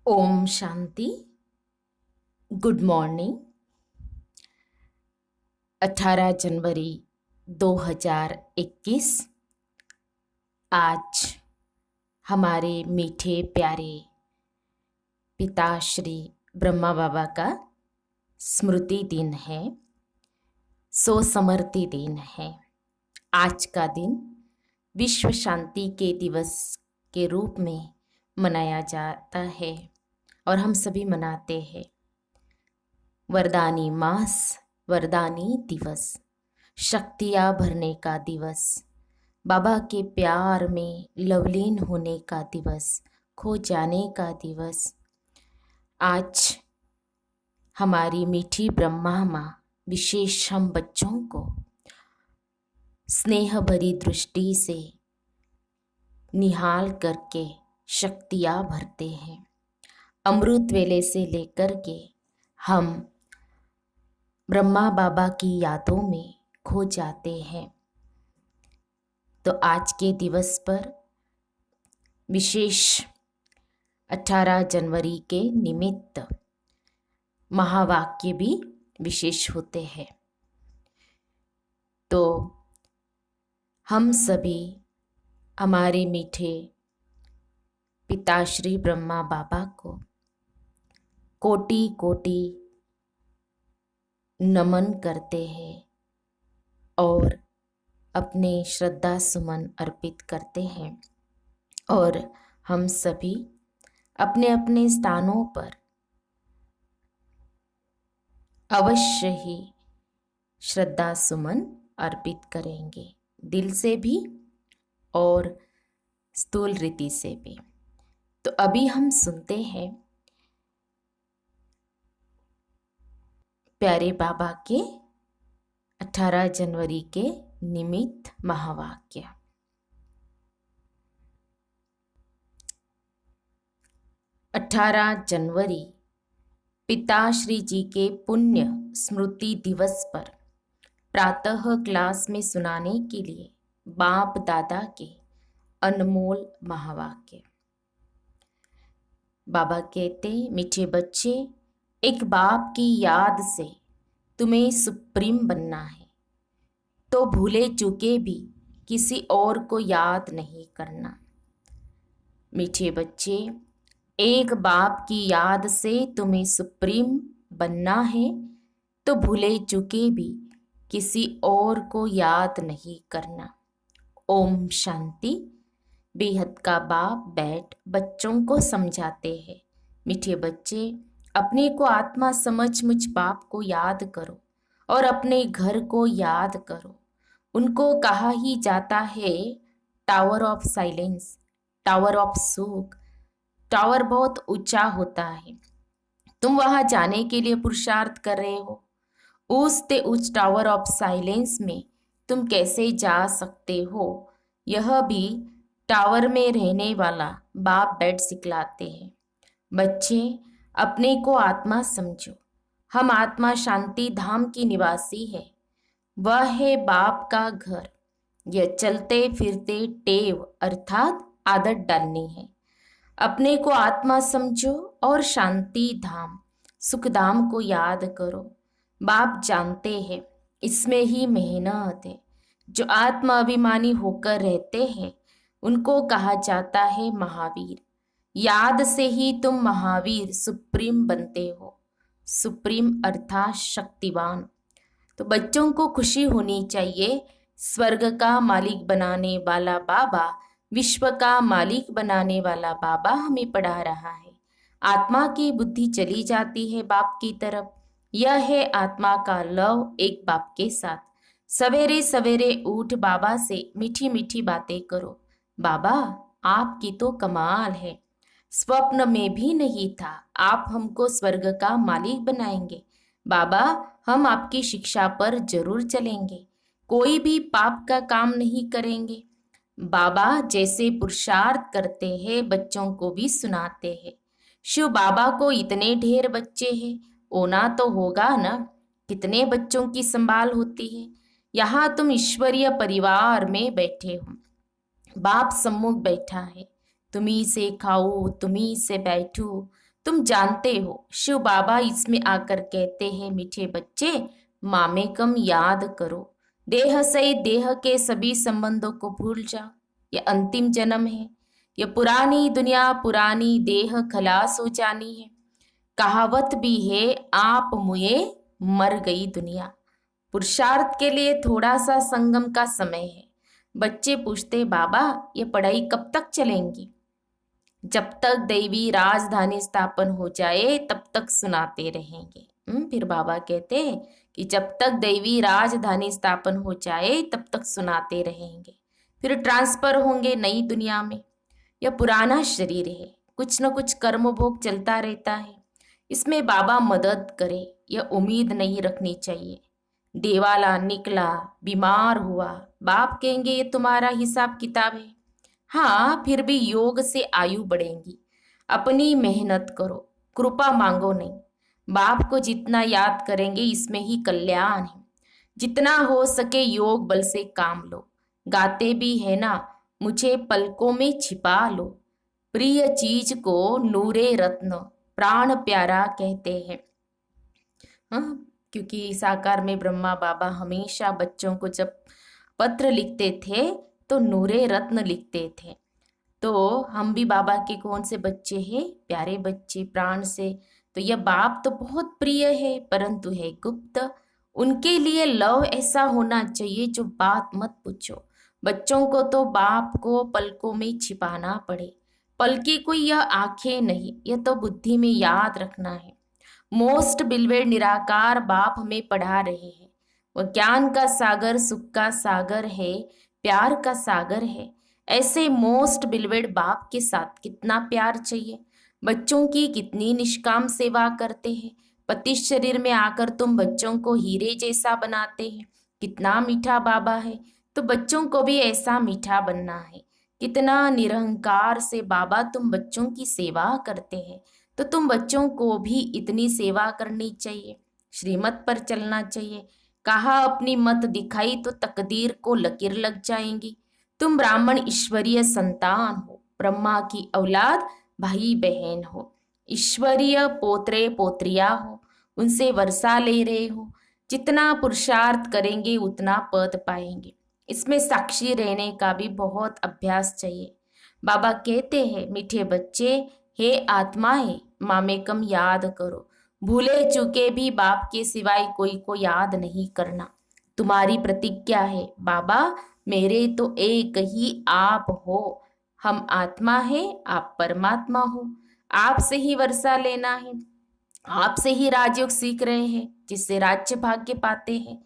Om Shanti. Good morning. 18 जनवरी 2021। आज हमारे मीठे प्यारे पिता श्री ब्रह्मा बाबा का स्मृति दिन है, सोसमर्ति दिन है। आज का दिन विश्व शांति के दिवस के रूप में मनाया जाता है और हम सभी मनाते हैं। वरदानी मास, वरदानी दिवस, शक्तियाँ भरने का दिवस, बाबा के प्यार में लवलीन होने का दिवस, खो जाने का दिवस। आज हमारी मीठी ब्रह्मा माँ विशेष हम बच्चों को स्नेह भरी दृष्टि से निहाल करके शक्तियाँ भरते हैं। अमृत वेले से लेकर के हम ब्रह्मा बाबा की यादों में खो जाते हैं। तो आज के दिवस पर विशेष 18 जनवरी के निमित्त महावाक्य भी विशेष होते हैं। तो हम सभी हमारे मीठे पिताश्री ब्रह्मा बाबा को कोटि कोटि नमन करते हैं और अपने श्रद्धा सुमन अर्पित करते हैं। और हम सभी अपने अपने स्थानों पर अवश्य ही श्रद्धा सुमन अर्पित करेंगे, दिल से भी और स्थूल रीति से भी। तो अभी हम सुनते हैं प्यारे बाबा के 18 जनवरी के निमित्त महावाक्य। अठारह जनवरी पिताश्री जी के पुण्य स्मृति दिवस पर प्रातः क्लास में सुनाने के लिए बाप दादा के अनमोल महावाक्य। बाबा कहते, मीठे बच्चे, एक बाप की याद से तुम्हें सुप्रीम बनना है, तो भूले चूके भी किसी और को याद नहीं करना। मीठे बच्चे, एक बाप की याद से तुम्हें सुप्रीम बनना है, तो भूले चूके भी किसी और को याद नहीं करना। ओम शांति। बेहद का बाप बैठ बच्चों को समझाते हैं, मीठे बच्चे, अपने को आत्मा समझ मुझ बाप को याद करो और अपने घर को याद करो। उनको कहा ही जाता है tower of silence, tower of सुख। टावर बहुत ऊंचा होता है, तुम वहां जाने के लिए पुरुषार्थ कर रहे हो। उस टावर ऑफ साइलेंस में तुम कैसे जा सकते हो, यह भी टावर में रहने वाला बाप बैठ सिखलाते हैं। बच्चे, अपने को आत्मा समझो। हम आत्मा शांति धाम की निवासी है, वह है बाप का घर। यह चलते फिरते टेव अर्थात आदत डालनी है। अपने को आत्मा समझो और शांति धाम सुख धाम को याद करो। बाप जानते हैं इसमें ही मेहनत है। जो आत्मा अभिमानी होकर रहते हैं उनको कहा जाता है महावीर। याद से ही तुम महावीर सुप्रीम बनते हो। सुप्रीम अर्थात शक्तिवान। तो बच्चों को खुशी होनी चाहिए, स्वर्ग का मालिक बनाने वाला बाबा, विश्व का मालिक बनाने वाला बाबा हमें पढ़ा रहा है। आत्मा की बुद्धि चली जाती है बाप की तरफ। यह है आत्मा का लव एक बाप के साथ। सवेरे सवेरे उठ बाबा से मीठी मीठी बातें करो। बाबा, आपकी तो कमाल है, स्वप्न में भी नहीं था आप हमको स्वर्ग का मालिक बनाएंगे। बाबा, हम आपकी शिक्षा पर जरूर चलेंगे, कोई भी पाप का काम नहीं करेंगे। बाबा जैसे पुरुषार्थ करते हैं बच्चों को भी सुनाते हैं। शिव बाबा को इतने ढेर बच्चे हैं, होना तो होगा ना, कितने बच्चों की संभाल होती है। यहाँ तुम ईश्वरीय परिवार में बैठे हो, बाप सम्मुख बैठा है, तुम्ही से खाओ तुम्ही से बैठो, तुम जानते हो शिव बाबा इसमें आकर कहते हैं, मीठे बच्चे मामेकम याद करो, देह से देह के सभी संबंधों को भूल जाओ। ये अंतिम जन्म है, ये पुरानी दुनिया पुरानी देह खलास हो जानी है। कहावत भी है, आप मुए मर गई दुनिया। पुरुषार्थ के लिए थोड़ा सा संगम का समय है। बच्चे पूछते, बाबा ये पढ़ाई कब तक चलेंगी? जब तक दैवी राजधानी स्थापन हो जाए तब तक सुनाते रहेंगे। फिर बाबा कहते हैं कि जब तक दैवी राजधानी स्थापन हो जाए तब तक सुनाते रहेंगे। फिर ट्रांसफर होंगे नई दुनिया में। यह पुराना शरीर है, कुछ न कुछ कर्म भोग चलता रहता है। इसमें बाबा मदद करे यह उम्मीद नहीं रखनी चाहिए। देवाला निकला, बीमार हुआ, बाप कहेंगे ये तुम्हारा हिसाब किताब है। हाँ, फिर भी योग से आयु बढ़ेंगी। अपनी मेहनत करो, कृपा मांगो नहीं। बाप को जितना याद करेंगे इसमें ही कल्याण है। जितना हो सके योग बल से काम लो। गाते भी है ना, मुझे पलकों में छिपा लो, प्रिय चीज को नूरे रत्न प्राण प्यारा कहते हैं। हाँ, क्योंकि साकार में ब्रह्मा बाबा हमेशा बच्चों को जब पत्र लिखते थे तो नूरे रत्न लिखते थे। तो हम भी बाबा के कौन से बच्चे हैं? प्यारे बच्चे, प्राण से। तो यह बाप तो बहुत प्रिय है परंतु है गुप्त। उनके लिए लव ऐसा होना चाहिए जो बात मत पूछो। बच्चों को तो बाप को पलकों में छिपाना पड़े। पलकी कोई यह आंखें नहीं, यह तो बुद्धि में याद रखना है। मोस्ट बिलवेड निराकार बाप हमें पढ़ा रहे हैं। वह ज्ञान का सागर, सुख का सागर है, प्यार का सागर है। ऐसे मोस्ट बिलवेड बाप के साथ कितना प्यार चाहिए। बच्चों की कितनी निष्काम सेवा करते हैं। पति शरीर में आकर तुम बच्चों को हीरे जैसा बनाते हैं। कितना मीठा बाबा है, तो बच्चों को भी ऐसा मीठा बनना है। कितना निरहंकार से बाबा तुम बच्चों की सेवा करते हैं, तो तुम बच्चों को भी इतनी सेवा करनी चाहिए। श्रीमत पर चलना चाहिए। कहा अपनी मत दिखाई तो तकदीर को लकीर लग जाएंगी। तुम ब्राह्मण ईश्वरीय संतान हो, ब्रह्मा की औलाद, भाई बहन हो, ईश्वरीय पोत्रे पोत्रिया हो, उनसे वर्षा ले रहे हो। जितना पुरुषार्थ करेंगे उतना पद पाएंगे। इसमें साक्षी रहने का भी बहुत अभ्यास चाहिए। बाबा कहते हैं, मीठे बच्चे, हे आत्माएं मामेकम याद करो। भूले चुके भी बाप के सिवाय कोई को याद नहीं करना। तुम्हारी प्रतिज्ञा है, बाबा मेरे तो एक ही आप हो। हम आत्मा है, आप परमात्मा हो। आपसे ही वर्षा लेना है, आपसे ही राजयोग सीख रहे हैं, जिससे राज्य भाग्य पाते हैं।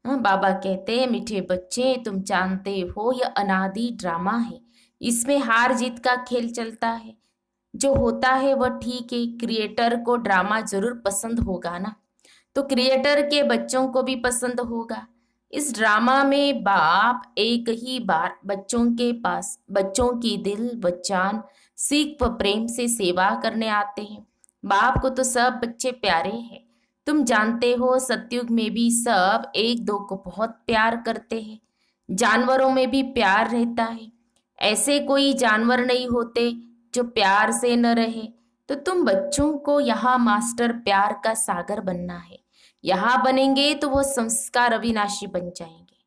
हाँ, बाबा कहते हैं, मीठे बच्चे तुम जानते हो यह अनादि ड्रामा है। इसमें हार जीत का खेल चलता है। जो होता है वह ठीक है। क्रिएटर को ड्रामा जरूर पसंद होगा ना, तो क्रिएटर के बच्चों को भी पसंद होगा। इस ड्रामा में बाप एक ही बार बच्चों के पास बच्चों की दिल व जान, सीख व प्रेम से सेवा करने आते हैं। बाप को तो सब बच्चे प्यारे हैं। तुम जानते हो सतयुग में भी सब एक दो को बहुत प्यार करते हैं। जानवरों में भी प्यार रहता है। ऐसे कोई जानवर नहीं होते जो प्यार से न रहे। तो तुम बच्चों को यहाँ मास्टर प्यार का सागर बनना है। यहाँ बनेंगे तो वो संस्कार अविनाशी बन जाएंगे।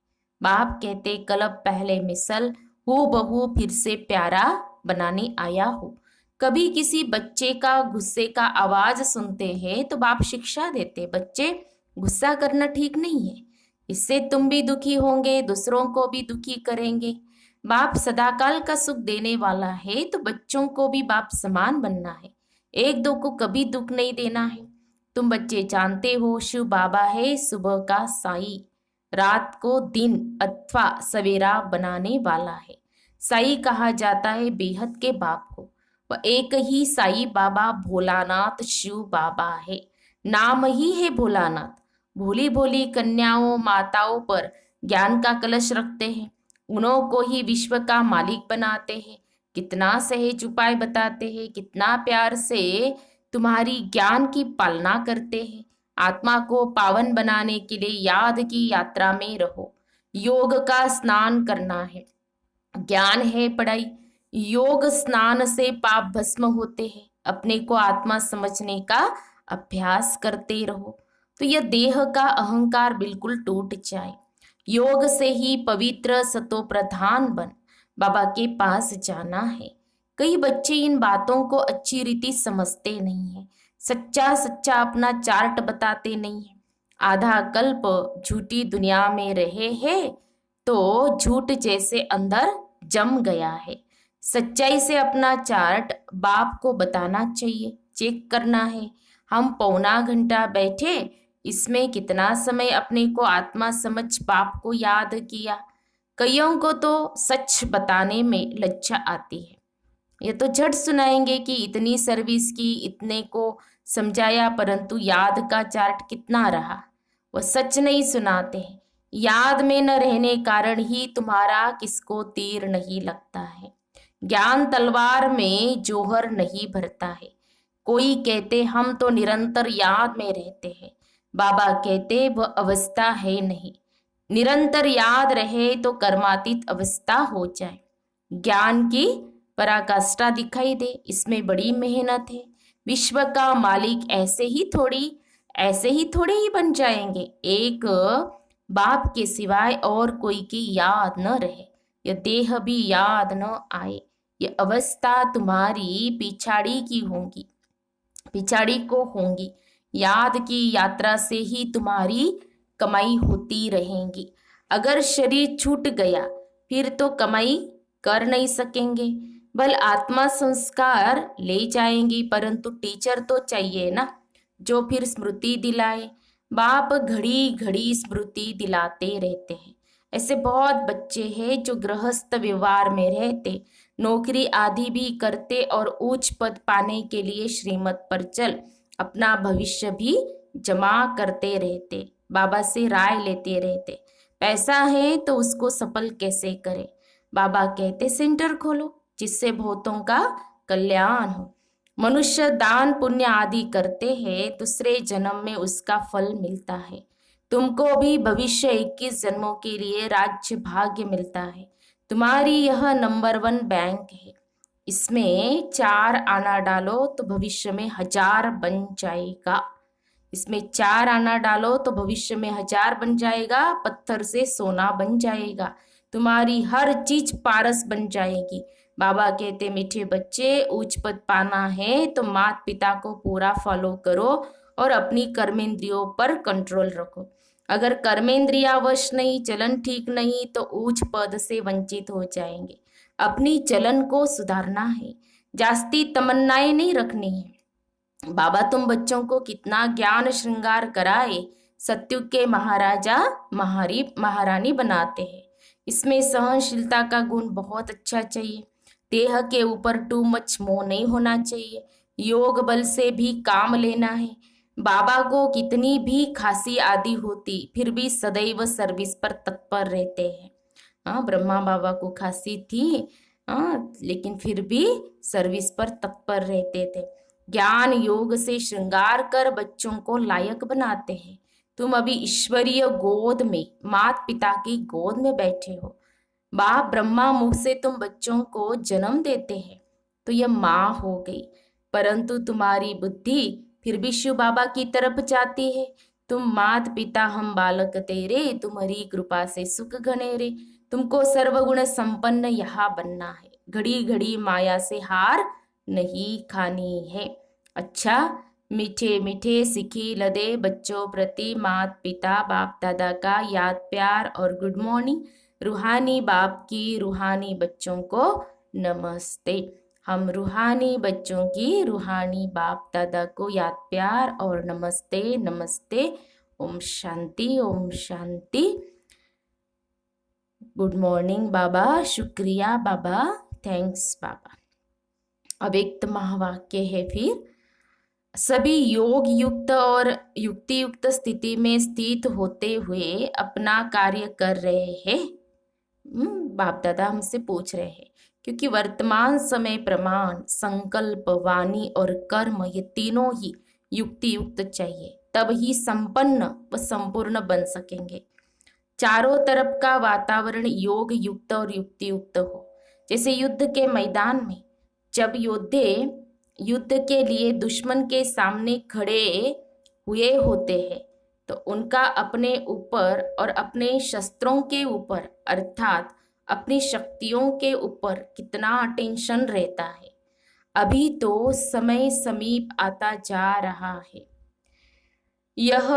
बाप कहते, कलब पहले मिसल हूँ बहू फिर से प्यारा बनाने आया हूँ। कभी किसी बच्चे का गुस्से का आवाज सुनते हैं तो बाप शिक्षा देते, बच्चे गुस्सा करना ठीक नहीं है। इससे तुम भी दुखी होंगे, दूसरों को भी दुखी करेंगे। बाप सदाकाल का सुख देने वाला है, तो बच्चों को भी बाप समान बनना है। एक दो को कभी दुख नहीं देना है। तुम बच्चे जानते हो शिव बाबा है सुबह का साई, रात को दिन अथवा सवेरा बनाने वाला है। साई कहा जाता है बेहद के बाप को। वह एक ही साई बाबा भोलानाथ शिव बाबा है। नाम ही है भोलानाथ। भोली भोली कन्याओं माताओं पर ज्ञान का कलश रखते हैं। उन्हों को ही विश्व का मालिक बनाते हैं। कितना सहज उपाय बताते हैं, कितना प्यार से तुम्हारी ज्ञान की पालना करते हैं। आत्मा को पावन बनाने के लिए याद की यात्रा में रहो। योग का स्नान करना है, ज्ञान है पढ़ाई। योग स्नान से पाप भस्म होते हैं। अपने को आत्मा समझने का अभ्यास करते रहो तो यह देह का अहंकार बिल्कुल टूट जाए। योग से ही पवित्र सतो प्रधान बन बाबा के पास जाना है। कई बच्चे इन बातों को अच्छी रीति समझते नहीं है। सच्चा सच्चा अपना चार्ट बताते नहीं है। आधा कल्प झूठी दुनिया में रहे हैं तो झूठ जैसे अंदर जम गया है। सच्चाई से अपना चार्ट बाप को बताना चाहिए, चेक करना है। हम पौना घंटा बैठे, इसमें कितना समय अपने को आत्मा समझ बाप को याद किया। कईयों को तो सच बताने में लज्जा आती है। ये तो झट सुनाएंगे कि इतनी सर्विस की, इतने को समझाया, परंतु याद का चार्ट कितना रहा, वो सच नहीं सुनाते हैं। याद में न रहने कारण ही तुम्हारा किसको तीर नहीं लगता है। ज्ञान तलवार में जोहर नहीं भरता है। कोई कहते हम तो निरंतर याद में रहते हैं। बाबा कहते वह अवस्था है नहीं। निरंतर याद रहे तो कर्मातीत अवस्था हो जाए। ज्ञान की पराकाष्ठा दिखाई दे, इसमें बड़ी मेहनत है। विश्व का मालिक ऐसे ही थोड़े ही बन जाएंगे। एक बाप के सिवाय और कोई की याद न रहे, यह देह भी याद न आए, ये अवस्था तुम्हारी पिछाड़ी को होंगी। याद की यात्रा से ही तुम्हारी कमाई होती रहेगी। अगर शरीर छूट गया फिर तो कमाई कर नहीं सकेंगे। बल आत्मा संस्कार ले जाएंगी, परंतु टीचर तो चाहिए ना, जो फिर स्मृति दिलाए। बाप घड़ी घड़ी स्मृति दिलाते रहते हैं। ऐसे बहुत बच्चे हैं जो गृहस्थ व्यवहार में रहते, नौकरी आदि भी करते और उच्च पद पाने के लिए श्रीमत पर चल अपना भविष्य भी जमा करते रहते, बाबा से राय लेते रहते। पैसा है तो उसको सफल कैसे करें। बाबा कहते सेंटर खोलो जिससे बहुतों का कल्याण हो। मनुष्य दान पुण्य आदि करते हैं, दूसरे जन्म में उसका फल मिलता है। तुमको भी भविष्य 21 जन्मों के लिए राज्य भाग्य मिलता है। तुम्हारी यह नंबर 1 बैंक है। इसमें 4 आना डालो तो भविष्य में 1000 बन जाएगा। इसमें 4 आना डालो तो भविष्य में 1000 बन जाएगा। पत्थर से सोना बन जाएगा। तुम्हारी हर चीज पारस बन जाएगी। बाबा कहते मीठे बच्चे, उच्च पद पाना है तो माता पिता को पूरा फॉलो करो और अपनी कर्मेंद्रियों पर कंट्रोल रखो। अगर कर्मेंद्रियावश नहीं, चलन ठीक नहीं तो उच्च पद से वंचित हो जाएंगे। अपनी चलन को सुधारना है, जास्ती तमन्नाएं नहीं रखनी है। बाबा तुम बच्चों को कितना ज्ञान श्रृंगार कराए, सत्युग के महाराजा महारानी बनाते हैं। इसमें सहनशीलता का गुण बहुत अच्छा चाहिए। देह के ऊपर टू मच मोह नहीं होना चाहिए। योग बल से भी काम लेना है। बाबा को कितनी भी खांसी आदि होती फिर भी सदैव सर्विस पर तत्पर रहते हैं। हाँ, ब्रह्मा बाबा को खांसी थी, हाँ, लेकिन फिर भी सर्विस पर तत्पर रहते थे। ज्ञान योग से श्रृंगार कर बच्चों को लायक बनाते हैं। तुम अभी ईश्वरीय गोद में, माता पिता की गोद में बैठे हो। बाप ब्रह्मा मुख से तुम बच्चों को जन्म देते हैं तो यह माँ हो गई, परंतु तुम्हारी बुद्धि फिर भी शिव बाबा की तरफ जाती है। तुम मात पिता हम बालक तेरे, तुम्हारी कृपा से सुख घनेरे। तुमको सर्वगुण संपन्न यहाँ बनना है। घड़ी घड़ी माया से हार नहीं खानी है। अच्छा, मीठे मीठे सिखी लदे बच्चों प्रति मात पिता बाप दादा का याद प्यार और गुड मॉर्निंग। रूहानी बाप की रूहानी बच्चों को नमस्ते। हम रूहानी बच्चों की रूहानी बाप दादा को याद प्यार और नमस्ते नमस्ते। ओम शांति ओम शांति। गुड मॉर्निंग बाबा, शुक्रिया बाबा, थैंक्स बाबा। अब एक महावाक्य है फिर, सभी योग युक्त और युक्ति युक्त स्थिति में स्थित होते हुए अपना कार्य कर रहे हैं। बाप दादा हमसे पूछ रहे हैं, क्योंकि वर्तमान समय प्रमाण, संकल्प, वाणी और कर्म ये तीनों ही युक्ति युक्त चाहिए, तब ही संपन्न व संपूर्ण बन सकेंगे। चारों तरफ का वातावरण योग युक्त और युक्ति युक्त हो। जैसे युद्ध के मैदान में जब योद्धे युद्ध के लिए दुश्मन के सामने खड़े हुए होते हैं तो उनका अपने ऊपर और अपने शस्त्रों के ऊपर अर्थात अपनी शक्तियों के ऊपर कितना टेंशन रहता है। अभी तो समय समीप आता जा रहा है। यह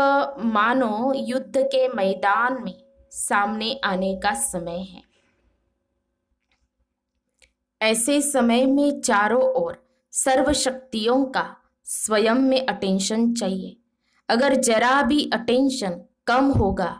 मानो युद्ध के मैदान में सामने आने का समय है। ऐसे समय में चारों ओर सर्व शक्तियों का स्वयं में अटेंशन चाहिए। अगर जरा भी अटेंशन कम होगा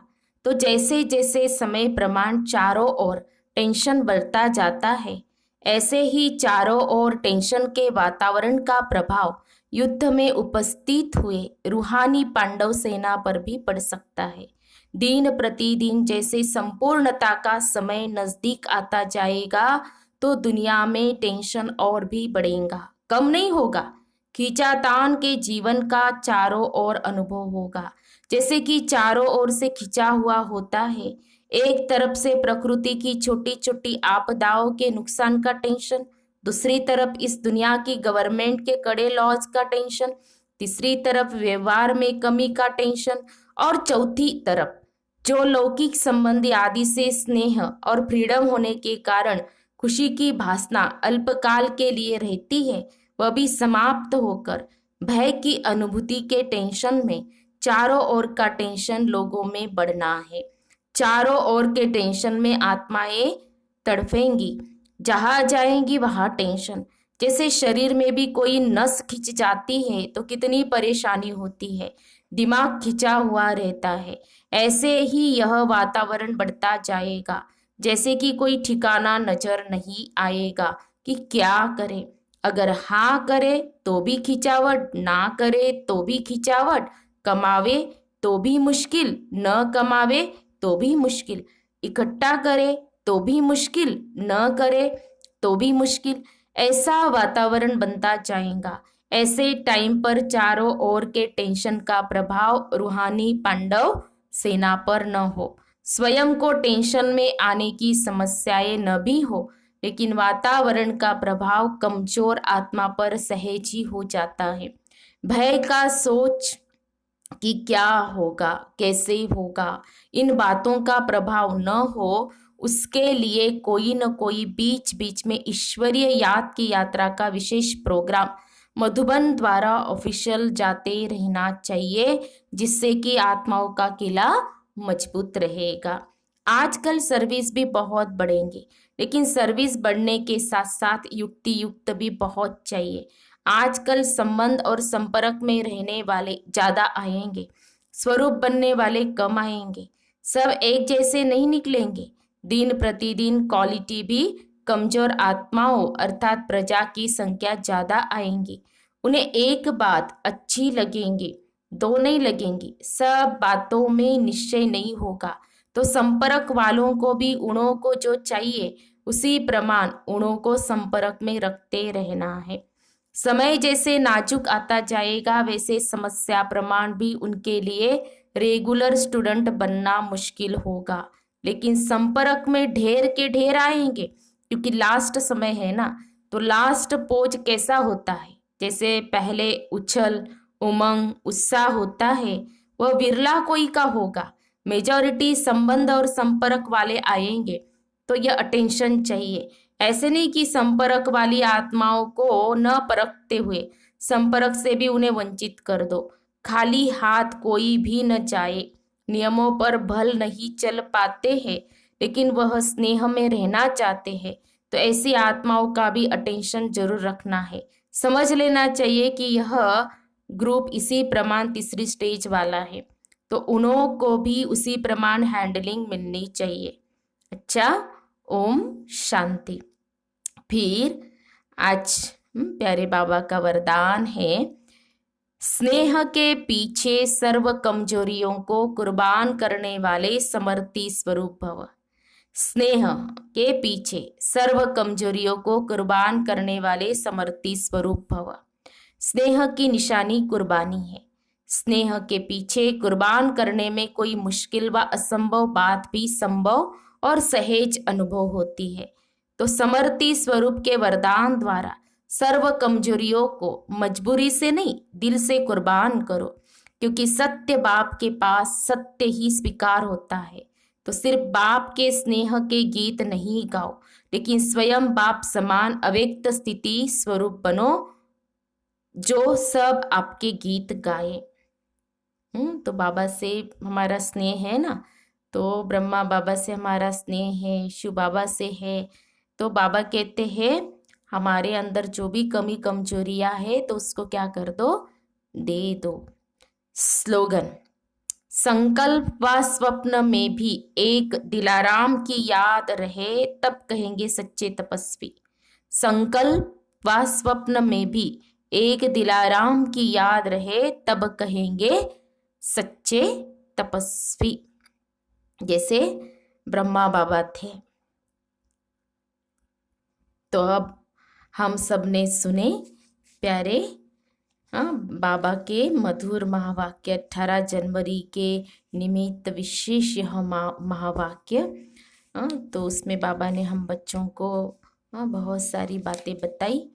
तो जैसे जैसे समय प्रमाण चारों ओर टेंशन बढ़ता जाता है, ऐसे ही चारों ओर टेंशन के वातावरण का प्रभाव युद्ध में उपस्थित हुए रूहानी पांडव सेना पर भी पड़ सकता है। दिन प्रतिदिन जैसे संपूर्णता का समय नजदीक आता जाएगा तो दुनिया में टेंशन और भी बढ़ेगा, कम नहीं होगा। खींचातान के जीवन का चारों ओर अनुभव होगा, जैसे कि चारों ओर से खिंचा हुआ होता है। एक तरफ से प्रकृति की छोटी छोटी आपदाओं के नुकसान का टेंशन, दूसरी तरफ इस दुनिया की गवर्नमेंट के कड़े लॉज का टेंशन, तीसरी तरफ व्यवहार में कमी का टेंशन और चौथी तरफ जो लौकिक संबंधी आदि से स्नेह और फ्रीडम होने के कारण खुशी की भासना अल्पकाल के लिए रहती है, वह भी समाप्त होकर भय की अनुभूति के टेंशन में चारों ओर का टेंशन लोगों में बढ़ना है। चारों ओर के टेंशन में आत्माएं तड़फेंगी, जहां जाएंगी वहां टेंशन। जैसे शरीर में भी कोई नस खिंच जाती है तो कितनी परेशानी होती है, दिमाग खिंचा हुआ रहता है। ऐसे ही यह वातावरण बढ़ता जाएगा, जैसे कि कोई ठिकाना नजर नहीं आएगा कि क्या करे। अगर हाँ करे तो भी खिंचावट, ना करे तो भी खिंचावट, कमावे तो भी मुश्किल, न कमावे तो भी मुश्किल, इकट्ठा करे तो भी मुश्किल, न करे तो भी मुश्किल। ऐसा वातावरण बनता जाएगा। ऐसे टाइम पर चारों ओर के टेंशन का प्रभाव रूहानी पांडव सेना पर न हो, स्वयं को टेंशन में आने की समस्याएं न भी हो, लेकिन वातावरण का प्रभाव कमजोर आत्मा पर सहज ही हो जाता है। भय का सोच कि क्या होगा, कैसे होगा, इन बातों का प्रभाव न हो, उसके लिए कोई न कोई बीच बीच में ईश्वरीय याद की यात्रा का विशेष प्रोग्राम मधुबन द्वारा ऑफिशियल जाते रहना चाहिए, जिससे कि आत्माओं का किला मजबूत रहेगा। आजकल सर्विस भी बहुत बढ़ेंगी, लेकिन सर्विस बढ़ने के साथ साथ युक्ति युक्त भी बहुत चाहिए। आजकल संबंध और संपर्क में रहने वाले ज्यादा आएंगे, स्वरूप बनने वाले कम आएंगे, सब एक जैसे नहीं निकलेंगे। दिन प्रतिदिन क्वालिटी भी कमजोर आत्माओं अर्थात प्रजा की संख्या ज्यादा आएंगी। उन्हें एक बात अच्छी लगेंगी, दो नहीं लगेंगी, सब बातों में निश्चय नहीं होगा। तो संपर्क वालों को भी उनों को जो चाहिए उसी प्रमाण उनों को संपर्क में रखते रहना है। समय जैसे नाजुक आता जाएगा वैसे समस्या प्रमाण भी उनके लिए रेगुलर स्टूडेंट बनना मुश्किल होगा, लेकिन संपर्क में ढेर के ढेर आएंगे, क्योंकि लास्ट समय है ना। तो लास्ट पोज कैसा होता है, जैसे पहले उछल उमंग उत्साह होता है, वह विरला कोई का होगा। मेजॉरिटी संबंध और संपर्क वाले आएंगे, तो यह अटेंशन चाहिए। ऐसे नहीं कि संपर्क वाली आत्माओं को न परखते हुए संपर्क से भी उन्हें वंचित कर दो। खाली हाथ कोई भी न जाए, नियमों पर भल नहीं चल पाते हैं, लेकिन वह स्नेह में रहना चाहते हैं, तो ऐसी आत्माओं का भी अटेंशन जरूर रखना है। समझ लेना चाहिए कि यह ग्रुप इसी प्रमाण तीसरी स्टेज वाला है, तो उन्हों को भी उसी प्रमाण हैंडलिंग मिलनी चाहिए। अच्छा, ओम शांति। फिर आज प्यारे बाबा का वरदान है, स्नेह के पीछे सर्व कमजोरियों को कुर्बान करने वाले समर्थी स्वरूप भव। स्नेह के पीछे सर्व कमजोरियों को कुर्बान करने वाले समर्थी स्वरूप भव। स्नेह की निशानी कुर्बानी है। स्नेह के पीछे कुर्बान करने में कोई मुश्किल व असंभव बात भी संभव और सहज अनुभव होती है। तो समर्थी स्वरूप के वरदान द्वारा सर्व कमजोरियों को मजबूरी से नहीं दिल से कुर्बान करो, क्योंकि सत्य बाप के पास सत्य ही स्वीकार होता है। तो सिर्फ बाप के स्नेह के गीत नहीं गाओ, लेकिन स्वयं बाप समान अव्यक्त स्थिति स्वरूप बनो, जो सब आपके गीत गाए। तो बाबा से हमारा स्नेह है ना, तो ब्रह्मा बाबा से हमारा स्नेह है, शिव बाबा से है। तो बाबा कहते हैं हमारे अंदर जो भी कमी कमजोरियां है तो उसको क्या कर दो, दे दो। स्लोगन, संकल्प व स्वप्न में भी एक दिलाराम की याद रहे तब कहेंगे सच्चे तपस्वी। संकल्प व स्वप्न में भी एक दिलाराम की याद रहे तब कहेंगे सच्चे तपस्वी। जैसे ब्रह्मा बाबा थे। तो अब हम सब ने सुने प्यारे बाबा के मधुर महावाक्य, 18 जनवरी के निमित्त विशेष यह महावाक्य। तो उसमें बाबा ने हम बच्चों को बहुत सारी बातें बताई।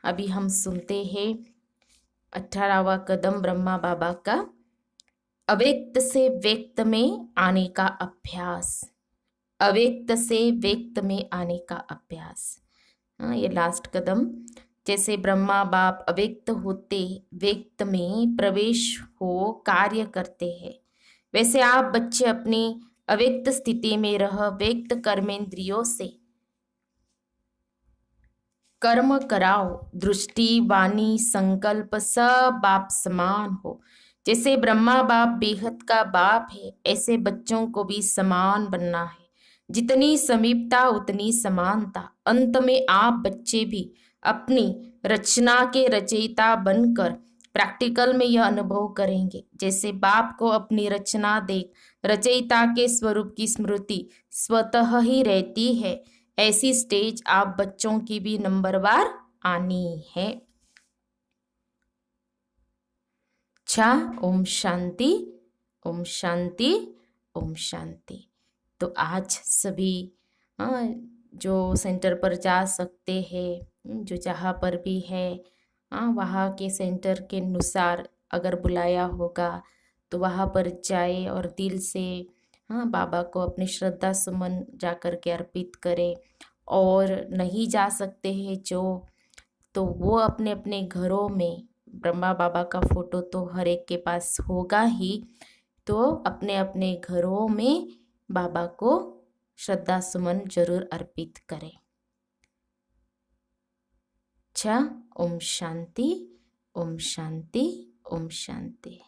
अभी हम सुनते हैं 18वां कदम ब्रह्मा बाबा का, अव्यक्त से व्यक्त में आने का अभ्यास। अव्यक्त से व्यक्त में आने का अभ्यास, ये लास्ट कदम। जैसे ब्रह्मा बाप अव्यक्त होते व्यक्त में प्रवेश हो कार्य करते हैं, वैसे आप बच्चे अपनी अव्यक्त स्थिति में रह व्यक्त कर्मेंद्रियों से कर्म कराओ। दृष्टि वाणी संकल्प सब बाप समान हो। जैसे ब्रह्मा बाप बेहद का बाप है, ऐसे बच्चों को भी समान बनना है। जितनी समीपता उतनी समानता। अंत में आप बच्चे भी अपनी रचना के रचयिता बनकर प्रैक्टिकल में यह अनुभव करेंगे। जैसे बाप को अपनी रचना देख रचयिता के स्वरूप की स्मृति स्वतः ही रहती है, ऐसी स्टेज आप बच्चों की भी नंबरवार आनी है। अच्छा, ओम शांति, ओम शांति, ओम शांति। तो आज सभी जो सेंटर पर जा सकते हैं, जो जहाँ पर भी है वहाँ के सेंटर के अनुसार अगर बुलाया होगा तो वहाँ पर जाए और दिल से बाबा को अपनी श्रद्धा सुमन जा कर के अर्पित करें। और नहीं जा सकते हैं जो, तो वो अपने अपने घरों में, ब्रह्मा बाबा का फोटो तो हर एक के पास होगा ही, तो अपने अपने घरों में बाबा को श्रद्धा सुमन जरूर अर्पित करें। अच्छा, ओम शांति, ओम शांति, ओम शांति।